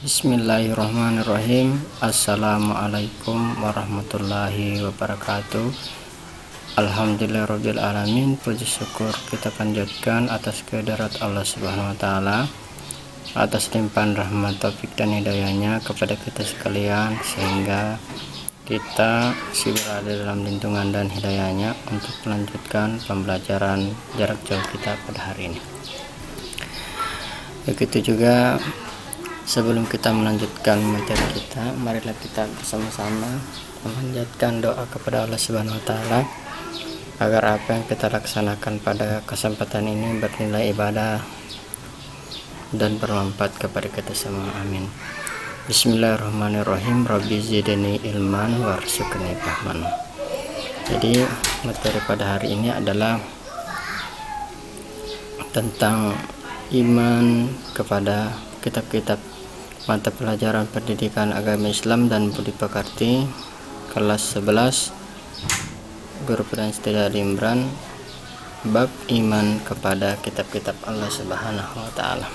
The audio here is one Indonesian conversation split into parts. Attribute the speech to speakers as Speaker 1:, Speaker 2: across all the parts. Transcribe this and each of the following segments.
Speaker 1: Bismillahirrahmanirrahim. Assalamualaikum warahmatullahi wabarakatuh. Alhamdulillahirabbil alamin. Puji syukur kita panjatkan atas kehadirat Allah Subhanahu wa taala, atas limpahan rahmat taufik dan hidayahnya kepada kita sekalian, sehingga kita masih berada dalam lindungan dan hidayahnya untuk melanjutkan pembelajaran jarak jauh kita pada hari ini. Begitu juga sebelum kita melanjutkan materi kita, marilah kita bersama-sama memanjatkan doa kepada Allah Subhanahu wa taala agar apa yang kita laksanakan pada kesempatan ini bernilai ibadah dan bermanfaat kepada kita semua. Amin. Bismillahirrahmanirrahim. Rabbi zidni ilman warzuqni fahman. Jadi materi pada hari ini adalah tentang iman kepada kitab-kitab mata pelajaran pendidikan agama Islam dan budi pekerti kelas 11 Guru Pendidikan Ali Imran, bab iman kepada kitab-kitab Allah Subhanahu wa taala.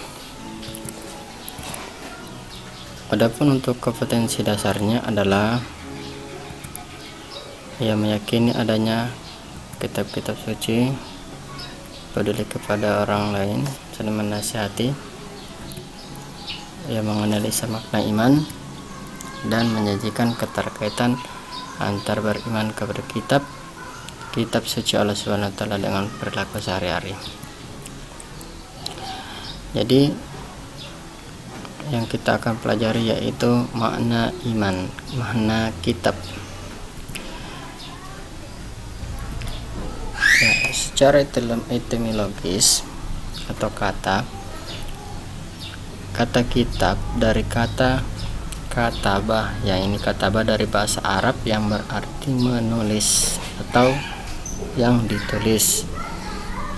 Speaker 1: Adapun untuk kompetensi dasarnya adalah meyakini adanya kitab-kitab suci, peduli kepada orang lain, saling menasihati, menganalisa makna iman, dan menyajikan keterkaitan antar beriman kepada kitab suci Allah Subhanahu wa taala dengan perilaku sehari-hari. Jadi yang kita akan pelajari yaitu makna iman, makna kitab. Secara etimologis atau kata kitab dari kata katabah, ini katabah dari bahasa Arab yang berarti menulis atau yang ditulis.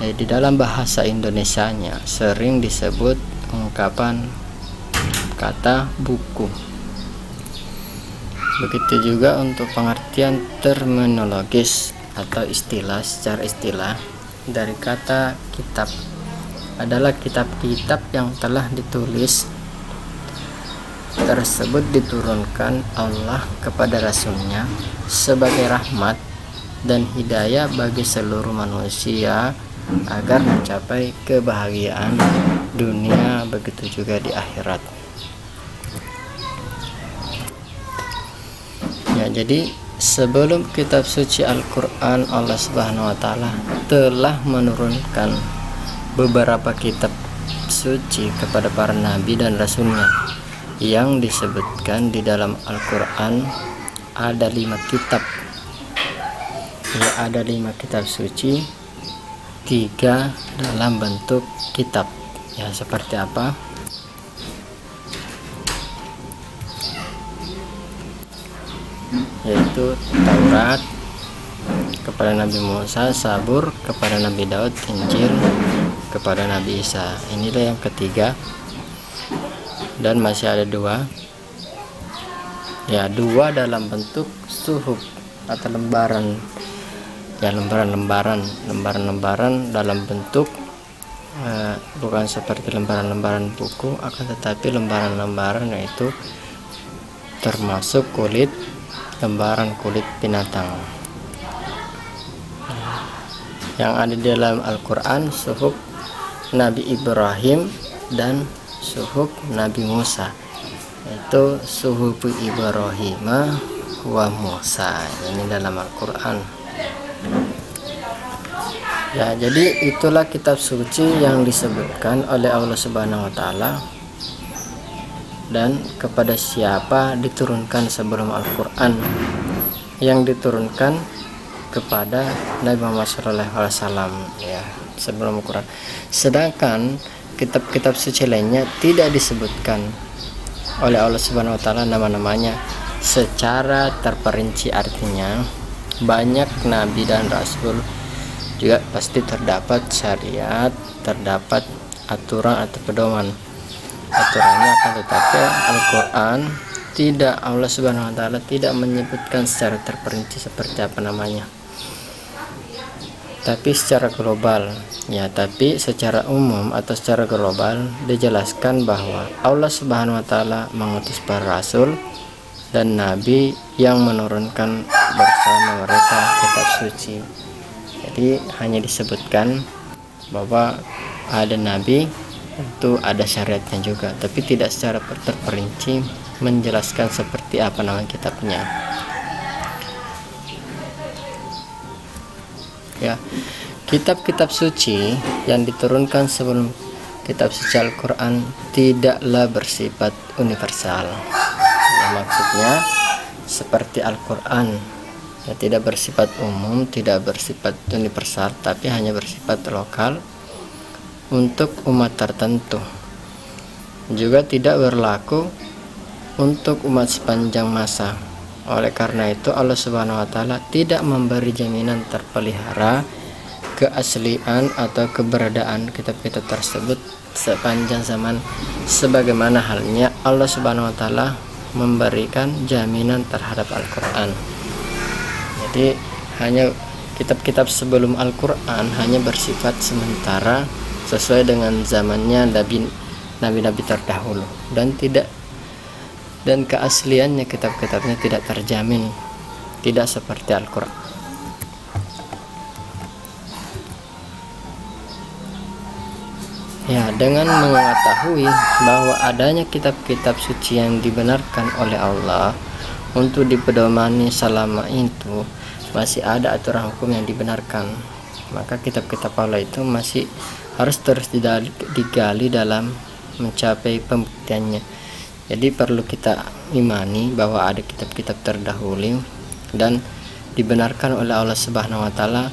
Speaker 1: Di dalam bahasa Indonesianya sering disebut ungkapan kata buku. Begitu juga untuk pengertian terminologis atau istilah. Secara istilah dari kata kitab adalah kitab-kitab yang telah ditulis tersebut diturunkan Allah kepada Rasulnya sebagai rahmat dan hidayah bagi seluruh manusia agar mencapai kebahagiaan dunia, begitu juga di akhirat. Jadi sebelum kitab suci Al-Quran, Allah Subhanahu wa taala telah menurunkan beberapa kitab suci kepada para nabi dan rasulnya. Yang disebutkan di dalam Al-Quran ada 5 kitab. Ada 5 kitab suci, 3 dalam bentuk kitab. Seperti apa? Yaitu Taurat kepada Nabi Musa, Zabur kepada Nabi Daud, Injil kepada Nabi Isa. Inilah yang ketiga, dan masih ada 2 dalam bentuk suhuf atau lembaran, lembaran dalam bentuk bukan seperti lembaran-lembaran buku, akan tetapi lembaran-lembaran yaitu termasuk lembaran kulit binatang. Yang ada di dalam Al-Quran suhuf Nabi Ibrahim dan suhuf Nabi Musa, yaitu suhuf Ibrahim wa Musa. Ini dalam Al-Quran. Jadi itulah kitab suci yang disebutkan oleh Allah Subhanahu wa taala, dan kepada siapa diturunkan sebelum Al-Quran, yang diturunkan kepada Nabi Muhammad SAW sebelum Al-Quran. Sedangkan kitab-kitab suci lainnya tidak disebutkan oleh Allah Subhanahu wa taala nama-namanya secara terperinci. Artinya banyak nabi dan rasul juga pasti terdapat syariat, terdapat aturan atau pedoman aturannya, akan tetapi Al-Quran tidak, Allah Subhanahu wa taala tidak menyebutkan secara terperinci seperti apa namanya. tapi secara global ya, tapi secara umum atau secara global dijelaskan bahwa Allah Subhanahu wa taala mengutus para rasul dan nabi yang menurunkan bersama mereka kitab suci. Jadi hanya disebutkan bahwa ada nabi, tentu ada syariatnya juga, tapi tidak secara terperinci menjelaskan seperti apa nama kitabnya. Ya, kitab-kitab suci yang diturunkan sebelum kitab suci Al-Quran tidaklah bersifat universal. Ya, maksudnya seperti Al-Quran ya, tidak bersifat umum, tidak bersifat universal, tapi hanya bersifat lokal untuk umat tertentu. Juga tidak berlaku untuk umat sepanjang masa. Oleh karena itu Allah Subhanahu wa taala tidak memberi jaminan terpelihara keaslian atau keberadaan kitab-kitab tersebut sepanjang zaman, sebagaimana halnya Allah Subhanahu wa taala memberikan jaminan terhadap Al-Quran. Jadi hanya kitab-kitab sebelum Al-Quran hanya bersifat sementara sesuai dengan zamannya nabi-nabi terdahulu, dan keasliannya kitab-kitabnya tidak terjamin, tidak seperti Al-Quran. Ya, dengan mengetahui bahwa adanya kitab-kitab suci yang dibenarkan oleh Allah untuk dipedomani selama itu masih ada aturan hukum yang dibenarkan, maka kitab-kitab Allah itu masih harus terus digali dalam mencapai pembuktiannya. Jadi perlu kita imani bahwa ada kitab-kitab terdahulu dan dibenarkan oleh Allah Subhanahu wa taala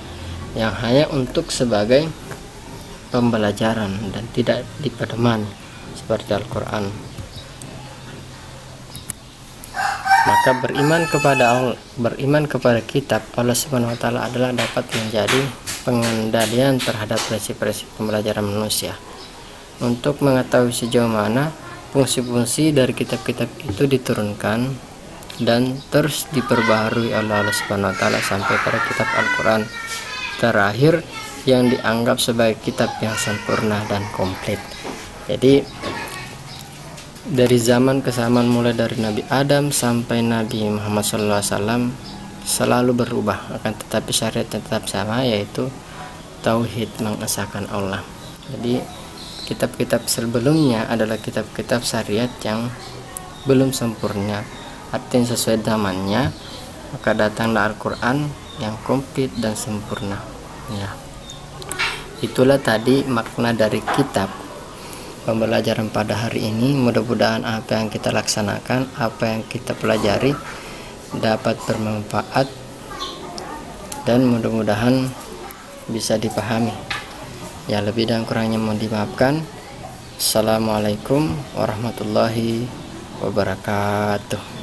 Speaker 1: yang hanya untuk sebagai pembelajaran dan tidak dipedomani seperti Al-Quran. Maka beriman kepada kitab Allah Subhanahu wa taala adalah dapat menjadi pengendalian terhadap prinsip-prinsip pembelajaran manusia untuk mengetahui sejauh mana fungsi-fungsi dari kitab-kitab itu diturunkan dan terus diperbaharui oleh Allah Subhanahu wa taala sampai pada kitab Al-Quran terakhir yang dianggap sebagai kitab yang sempurna dan komplit. Jadi dari zaman ke zaman, mulai dari Nabi Adam sampai Nabi Muhammad SAW selalu berubah, akan tetapi syariatnya tetap sama, yaitu tauhid, mengesahkan Allah. Jadi kitab-kitab sebelumnya adalah kitab-kitab syariat yang belum sempurna, artinya sesuai zamannya, maka datanglah Al-Quran yang komplit dan sempurna. Ya, itulah tadi makna dari kitab pembelajaran pada hari ini. Mudah-mudahan apa yang kita laksanakan, apa yang kita pelajari dapat bermanfaat dan mudah-mudahan bisa dipahami. Ya, lebih dan kurangnya mohon dimaafkan. Assalamualaikum warahmatullahi wabarakatuh.